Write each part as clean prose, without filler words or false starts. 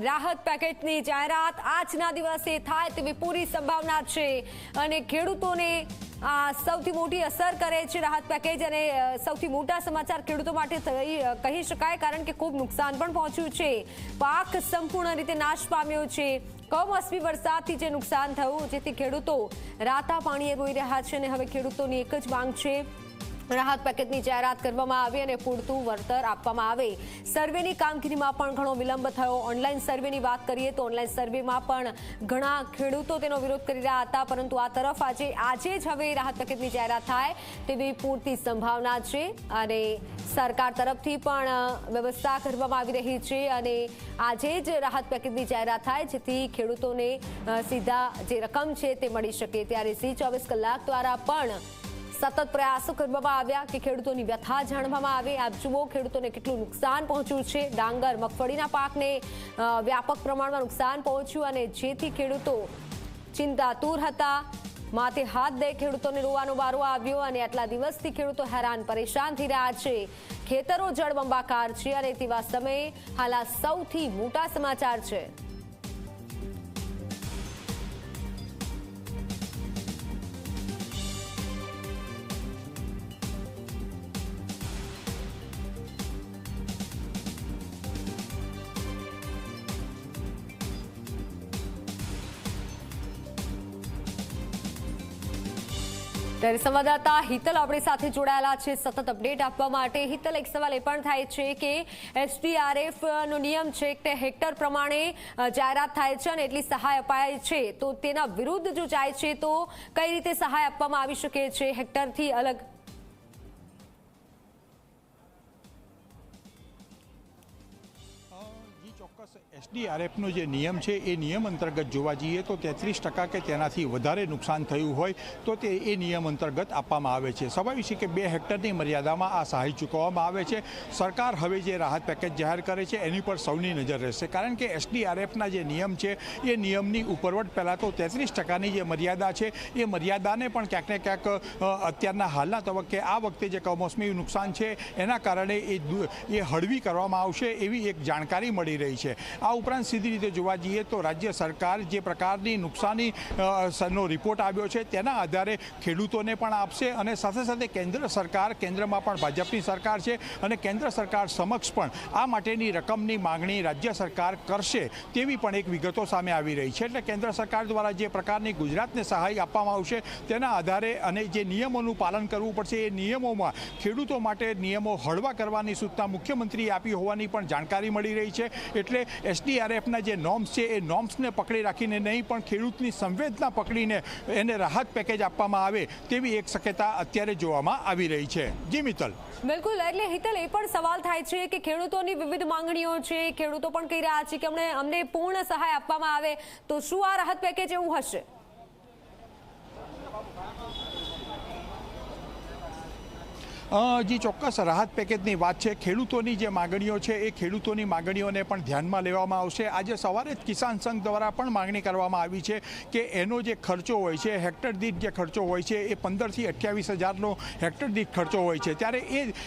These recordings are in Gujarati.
રાહત પેકેજની જાહેરાત આજના દિવસે થાય તેવી પૂરી સંભાવના છે અને ખેડૂતોને સૌથી મોટી અસર કરે છે રાહત પેકેજ અને સૌથી મોટા સમાચાર ખેડૂતો માટે કહી શકાય, કારણ કે ખૂબ નુકસાન પણ પહોંચ્યું છે. પાક સંપૂર્ણ રીતે નાશ પામ્યો છે. કમોસમી વરસાદથી જે નુકસાન થયું, જેથી ખેડૂતો રાતા પાણીએ રોઈ રહ્યા છે અને હવે ખેડૂતોની એક જ માંગ છે રાહત પેકેજની જાહેરાત કરવામાં આવે અને પૂરતું વળતર આપવામાં આવે. સર્વેની કામગીરીમાં પણ ઘણો વિલંબ થયો. ઓનલાઈન સર્વેની વાત કરીએ તો ઓનલાઈન સર્વેમાં પણ ઘણા ખેડૂતો તેનો વિરોધ કરી રહ્યા હતા, પરંતુ આ તરફ આજે જ હવે રાહત પેકેજની જાહેરાત થાય તેવી પૂરતી સંભાવના છે અને સરકાર તરફથી પણ વ્યવસ્થા કરવામાં આવી રહી છે અને આજે જ રાહત પેકેજની જાહેરાત થાય જેથી ખેડૂતોને સીધા જે રકમ છે તે મળી શકે. ત્યારે ઝી24 કલાક દ્વારા પણ સતત પ્રયાસો કરવામાં આવ્યા કે ખેડૂતોની વ્યથા જાણવામાં આવે. આપ જુઓ ખેડૂતોને કેટલું નુકસાન પહોંચ્યું છે. ડાંગર, મગફળીના પાકને વ્યાપક પ્રમાણમાં નુકસાન પહોંચ્યું અને જેથી ખેડૂતો ચિંતાતુર હતા. માથે હાથ દઈ ખેડૂતોને રોવાનો વારો આવ્યો અને આટલા દિવસથી ખેડૂતો હેરાન પરેશાન થઈ રહ્યા છે. ખેતરો જળબંબાકાર છે અને તેવા સમયે હાલ આ સૌથી મોટા સમાચાર છે. ત્યારે સંવાદદાતા હિતલ આપણી સાથે જોડાયેલા છે સતત અપડેટ આપવા માટે. હિતલ, એક સવાલ એ પણ થાય છે કે SDRF નો નિયમ છે કે હેક્ટર પ્રમાણે જાહેરાત થાય છે અને એટલી સહાય અપાય છે, તો તેના વિરુદ્ધ જો જાય છે તો કઈ રીતે સહાય આપવામાં આવી શકે છે હેક્ટરથી અલગ? SDRFનો જે નિયમ છે એ નિયમ અંતર્ગત જોવા જઈએ તો 33% કે તેનાથી વધારે નુકસાન થયું હોય તો તે એ નિયમ અંતર્ગત આપવામાં આવે છે. સ્વાભાવિક છે કે 2 હેક્ટરની મર્યાદામાં આ સહાય ચૂકવવામાં આવે છે. સરકાર હવે જે રાહત પેકેજ જાહેર કરે છે એની પર સૌની નજર રહેશે, કારણ કે SDRFના જે નિયમ છે એ નિયમની ઉપરવટ પહેલાં તો 33%ની જે મર્યાદા છે એ મર્યાદાને પણ ક્યાંક ને ક્યાંક અત્યારના હાલના તબક્કે આ વખતે જે કમોસમી નુકસાન છે એના કારણે એ હળવી કરવામાં આવશે એવી એક જાણકારી મળી રહી છે. આ ઉપરાંત સીધી રીતે જોવા જઈએ તો રાજ્ય સરકાર જે પ્રકારની નુકસાનીનો રિપોર્ટ આવ્યો છે તેના આધારે ખેડૂતોને પણ આપશે અને સાથે સાથે કેન્દ્ર સરકાર, કેન્દ્રમાં પણ ભાજપની સરકાર છે અને કેન્દ્ર સરકાર સમક્ષ પણ આ માટેની રકમની માંગણી રાજ્ય સરકાર કરશે તેવી પણ એક વિગતો સામે આવી રહી છે. એટલે કેન્દ્ર સરકાર દ્વારા જે પ્રકારની ગુજરાતને સહાય આપવામાં આવશે તેના આધારે અને જે નિયમોનું પાલન કરવું પડશે એ નિયમોમાં ખેડૂતો માટે નિયમો હળવા કરવાની સૂચના મુખ્યમંત્રીએ આપી હોવાની પણ જાણકારી મળી રહી છે. એટલે SDRFના જે નોર્મ્સ છે એ નોર્મ્સને પકડી રાખીને નહીં પણ ખેડૂતની સંવેદના પકડીને એને રાહત પેકેજ આપવામાં આવે તેવી એક શક્યતા અત્યારે જોવામાં આવી રહી છે. જી મિત્તલ. બિલકુલ, એટલે હિતલ, એ પણ સવાલ થાય છે કે ખેડૂતોની વિવિધ માંગણીઓ છે. ખેડૂતો પણ કહી રહ્યા છે કે અમને પૂર્ણ સહાય આપવામાં આવે, તો શું આ રાહત પેકેજ એવું હશે? જી ચોક્કસ રાહત પેકેજની વાત છે. ખેડૂતોની જે માગણીઓ છે એ ખેડૂતોની માગણીઓને પણ ધ્યાનમાં લેવામાં આવશે. આજે સવારે જ કિસાન સંઘ દ્વારા પણ માગણી કરવામાં આવી છે કે એનો જે ખર્ચો હોય છે, હેક્ટર દીઠ જે ખર્ચો હોય છે એ 15,000 થી 28,000નો હેક્ટર દીઠ ખર્ચો હોય છે. ત્યારે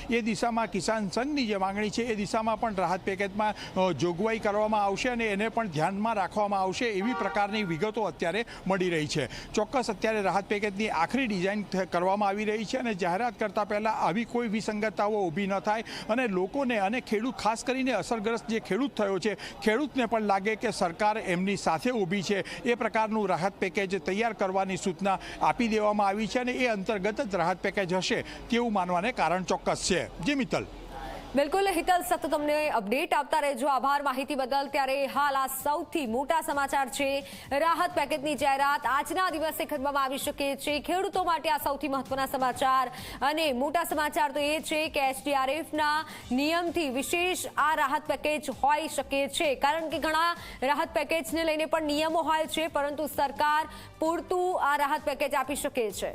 એ દિશામાં કિસાન સંઘની જે માગણી છે એ દિશામાં પણ રાહત પેકેજમાં જોગવાઈ કરવામાં આવશે અને એને પણ ધ્યાનમાં રાખવામાં આવશે એવી પ્રકારની વિગતો અત્યારે મળી રહી છે. ચોક્કસ અત્યારે રાહત પેકેજની આખરી ડિઝાઇન કરવામાં આવી રહી છે અને જાહેરાત કરતાં પહેલાં આવી કોઈ વિસંગતતાઓ ઊભી ન થાય અને લોકોને અને ખેડૂત, ખાસ કરીને અસરગ્રસ્ત જે ખેડૂત થયો છે, ખેડૂતને પણ લાગે કે સરકાર એમની સાથે ઊભી છે એ પ્રકારનું રાહત પેકેજ તૈયાર કરવાની સૂચના આપી દેવામાં આવી છે અને એ અંતર્ગત જ રાહત પેકેજ હશે તેવું માનવાને કારણ ચોક્કસ છે. જી મિત્તલ. બિલકુલ હિતલ, સતત તમને અપડેટ આપતા રહેજો. આભાર માહિતી બદલ. ત્યારે હાલ આ સૌથી મોટા સમાચાર છે. રાહત પેકેજની જાહેરાત આજના દિવસે કરવામાં આવી શકે છે. ખેડૂતો માટે આ સૌથી મહત્વના સમાચાર અને મોટા સમાચાર તો એ છે કે SDRFના નિયમથી વિશેષ આ રાહત પેકેજ હોઈ શકે છે, કારણ કે ઘણા રાહત પેકેજને લઈને પણ નિયમો હોય છે, પરંતુ સરકાર પૂરતું આ રાહત પેકેજ આપી શકે છે.